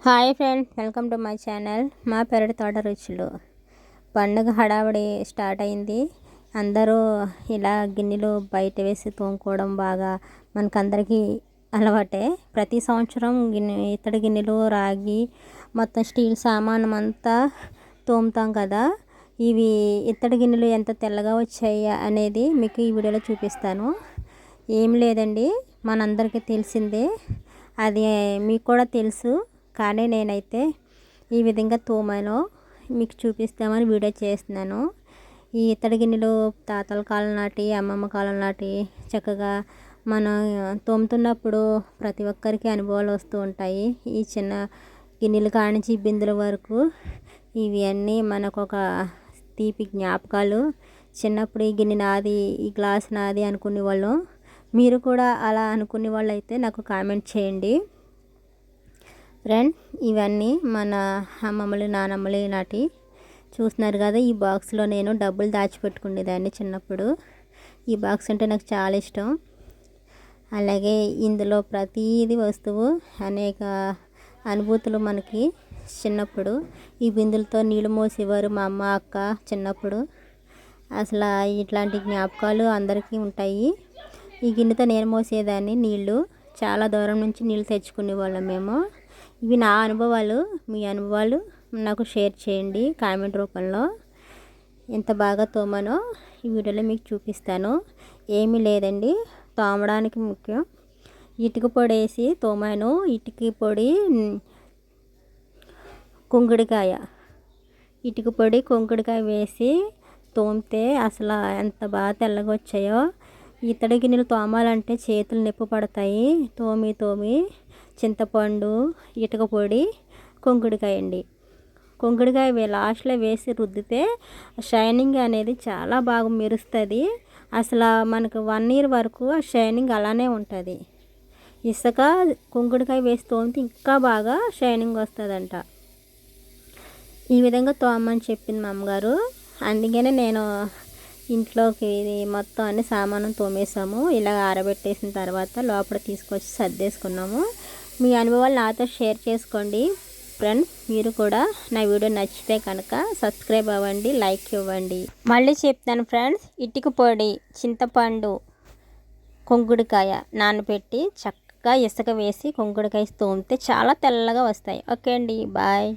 Hi friends, welcome to my channel. మా పెరటి తోట రుచులు. పండుగ హడావిడి స్టార్ట్ అయింది. అందరూ ఇలా గిన్నెలు బయట వేసి తోముకోవడం బాగా మనకందరికీ అలవాటే. ప్రతి సంవత్సరం ఇత్తడి గిన్నెలు, రాగి, మొత్తం స్టీల్ సామానం అంతా తోముతాం కదా. ఇవి ఇత్తడి గిన్నెలు ఎంత తెల్లగా వచ్చాయి అనేది మీకు ఈ వీడియోలో చూపిస్తాను. ఏం లేదండి, మనందరికీ తెలిసిందే, అది మీకు కూడా తెలుసు. కానీ నేనైతే ఈ విధంగా తోమాను మీకు చూపిస్తామని వీడియో చేస్తున్నాను. ఈ ఇత్తడి గిన్నెలు తాతల కాలం నాటి, అమ్మమ్మ కాలం నాటి చక్కగా మనం తోముతున్నప్పుడు ప్రతి ఒక్కరికి అనుభవాలు వస్తూ ఉంటాయి. ఈ చిన్న గిన్నెలు కానించి బిందెల వరకు ఇవి అన్నీ మనకు ఒక తీపి జ్ఞాపకాలు. చిన్నప్పుడు ఈ గిన్నె నాది, ఈ గ్లాస్ నాది అనుకునే వాళ్ళం. మీరు కూడా అలా అనుకునే వాళ్ళు అయితే నాకు కామెంట్ చేయండి ఫ్రెండ్. ఇవన్నీ మన అమ్మమ్మలు, నానమ్మలు నాటి చూస్తున్నారు కదా. ఈ బాక్స్లో నేను డబ్బులు దాచిపెట్టుకునేదాన్ని చిన్నప్పుడు. ఈ బాక్స్ అంటే నాకు చాలా ఇష్టం. అలాగే ఇందులో ప్రతీది వస్తువు అనేక అనుభూతులు మనకి చిన్నప్పుడు. ఈ బిందులతో నీళ్ళు మోసేవారు మా అమ్మ, అక్క చిన్నప్పుడు. అసలు ఇట్లాంటి జ్ఞాపకాలు అందరికీ ఉంటాయి. ఈ గిన్నెతో నేను మోసేదాన్ని నీళ్ళు. చాలా దూరం నుంచి నీళ్ళు తెచ్చుకునే వాళ్ళం మేము. ఇవి నా అనుభవాలు. మీ అనుభవాలు నాకు షేర్ చేయండి కామెంట్ రూపంలో. ఎంత బాగా తోమానో ఈ వీడియోలో మీకు చూపిస్తాను. ఏమీ లేదండి, తోమడానికి ముఖ్యం. ఇటుక పొడి వేసి తోమాను. ఇటుక పొడి, కుంకుడికాయ, ఇటుక పొడి కుంకుడికాయ వేసి తోమితే అసలు ఎంత బాగా తెల్లగా వచ్చాయో. ఇత్తడి గిన్నెలు తోమాలంటే చేతులు నొప్పి పడతాయి. తోమి చింతపండు, ఇటుక పొడి, కుంకుడికాయ అండి. కుంకుడికాయ లాస్ట్లో వేసి రుద్దితే షైనింగ్ అనేది చాలా బాగా మెరుస్తుంది. అసలు మనకు 1 year వరకు ఆ షైనింగ్ అలానే ఉంటుంది. ఇసుక కుంకుడికాయ వేసి తోమితే ఇంకా బాగా షైనింగ్ వస్తుందంట. ఈ విధంగా తోమని చెప్పింది మా అమ్మగారు. అందుకనే నేను ఇంట్లోకి మొత్తం అన్ని సామాను తోమేసాము. ఇలా ఆరబెట్టేసిన తర్వాత లోపల తీసుకొచ్చి సర్దేసుకున్నాము. మీ అనుభవాలు నాతో షేర్ చేసుకోండి ఫ్రెండ్స్. మీరు కూడా నా వీడియో నచ్చితే కనుక సబ్స్క్రైబ్ అవ్వండి, లైక్ ఇవ్వండి. మళ్ళీ చెప్తాను ఫ్రెండ్స్, ఇటుక పొడి, చింతపండు, కుంకుడికాయ నానబెట్టి చక్కగా ఇసుక వేసి కుంకుడికాయ తోమితే చాలా తెల్లగా వస్తాయి. ఓకే అండి, బాయ్.